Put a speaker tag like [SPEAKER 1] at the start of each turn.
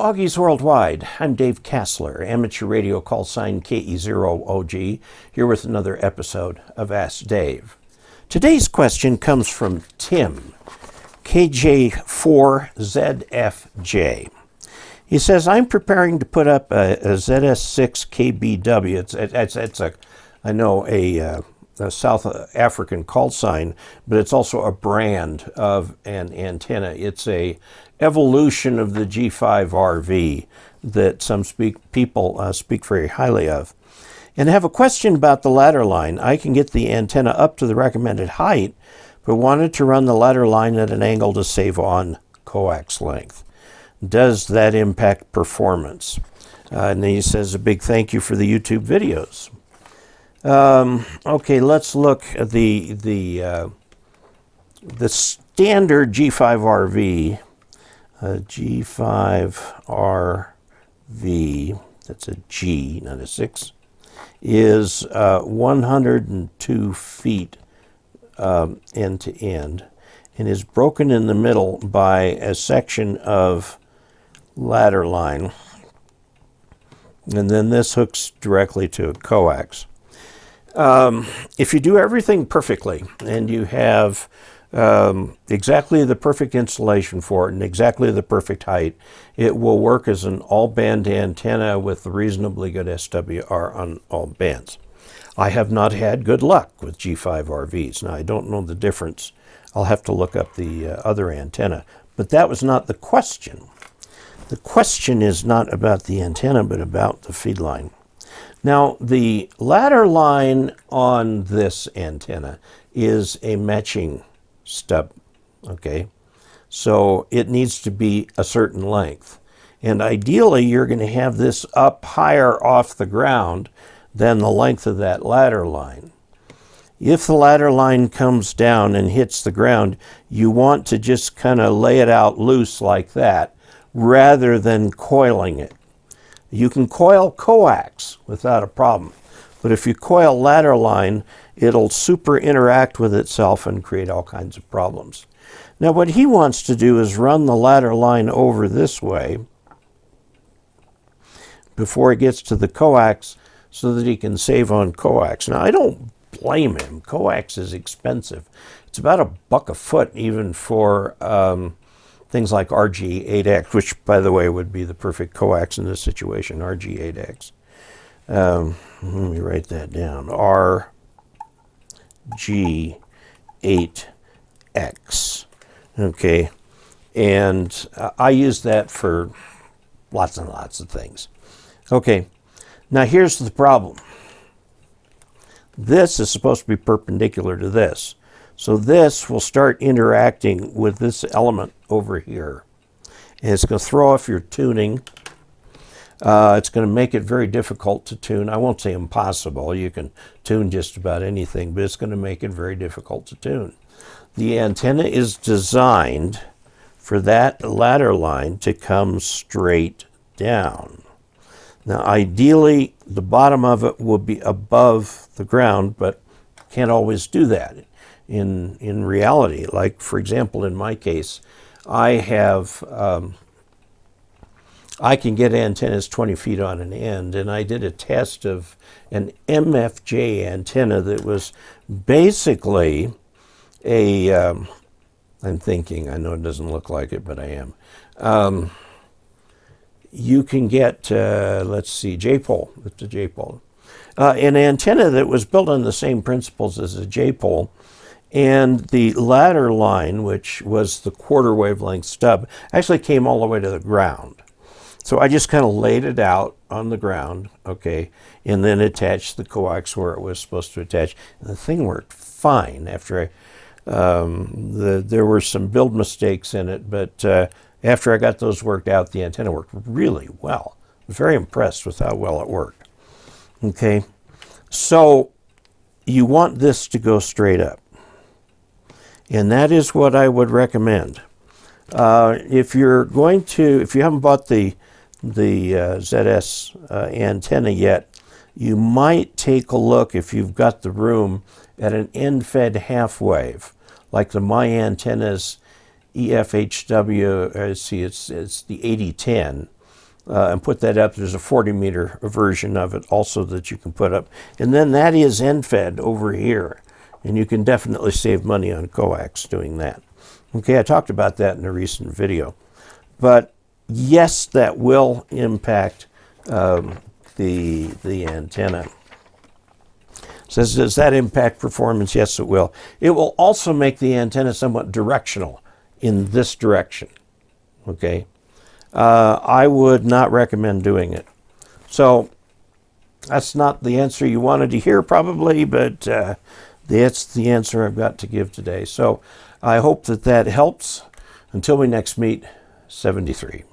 [SPEAKER 1] Augies Worldwide. I'm Dave Kassler, amateur radio call sign KE0OG, here with another episode of Ask Dave. Today's question comes from Tim, KJ4ZFJ. He says, I'm preparing to put up a ZS6KBW. It's a South African call sign, but it's also a brand of an antenna. It's a evolution of the G5RV that some people speak very highly of. And I have a question about the ladder line. I can get the antenna up to the recommended height, but wanted to run the ladder line at an angle to save on coax length. Does that impact performance? And then he says a big thank you for the YouTube videos. Okay, let's look at the standard G5RV. G5RV, that's a G, not a 6, is 102 feet end to end, and is broken in the middle by a section of ladder line, and then this hooks directly to a coax. If you do everything perfectly and you have exactly the perfect installation for it and exactly the perfect height, it will work as an all-band antenna with reasonably good SWR on all bands. I have not had good luck with G5RVs. Now, I don't know the difference. I'll have to look up the other antenna. But that was not the question. The question is not about the antenna, but about the feed line. Now, the ladder line on this antenna is a matching stub, okay? So it needs to be a certain length. And ideally, you're going to have this up higher off the ground than the length of that ladder line. If the ladder line comes down and hits the ground, you want to just kind of lay it out loose like that rather than coiling it. You can coil coax without a problem, but if you coil ladder line, it'll super interact with itself and create all kinds of problems. Now, what he wants to do is run the ladder line over this way before it gets to the coax so that he can save on coax. Now, I don't blame him. Coax is expensive. It's about $1 a foot even for things like RG8X, which, by the way, would be the perfect coax in this situation, RG8X. Let me write that down. RG8X. Okay. And I use that for lots and lots of things. Okay. Now, here's the problem. This is supposed to be perpendicular to this. So this will start interacting with this element over here. And it's going to throw off your tuning. It's going to make it very difficult to tune. I won't say impossible. You can tune just about anything, but it's going to make it very difficult to tune. The antenna is designed for that ladder line to come straight down. Now, ideally, the bottom of it will be above the ground, but can't always do that in reality. Like, for example, in my case, I can get antennas 20 feet on an end, and I did a test of an MFJ antenna that was basically I'm thinking, I know it doesn't look like it, but I am. You can get, let's see, J-pole. It's a J-pole. An antenna that was built on the same principles as a J-pole, and the ladder line, which was the quarter wavelength stub, actually came all the way to the ground. So I just kind of laid it out on the ground, okay, and then attached the coax where it was supposed to attach. And the thing worked fine after there were some build mistakes in it, but after I got those worked out, the antenna worked really well. I was very impressed with how well it worked. Okay, so you want this to go straight up. And that is what I would recommend. If you haven't bought the ZS antenna yet, you might take a look, if you've got the room, at an end-fed half wave, like the My Antennas EFHW. It's the 8010, and put that up. There's a 40-meter version of it also that you can put up. And then that is end-fed over here. And you can definitely save money on coax doing that. Okay, I talked about that in a recent video. But yes, that will impact the antenna. Says, does that impact performance? Yes, it will. It will also make the antenna somewhat directional in this direction. Okay? I would not recommend doing it. So that's not the answer you wanted to hear probably, but that's the answer I've got to give today. So I hope that helps. Until we next meet, 73.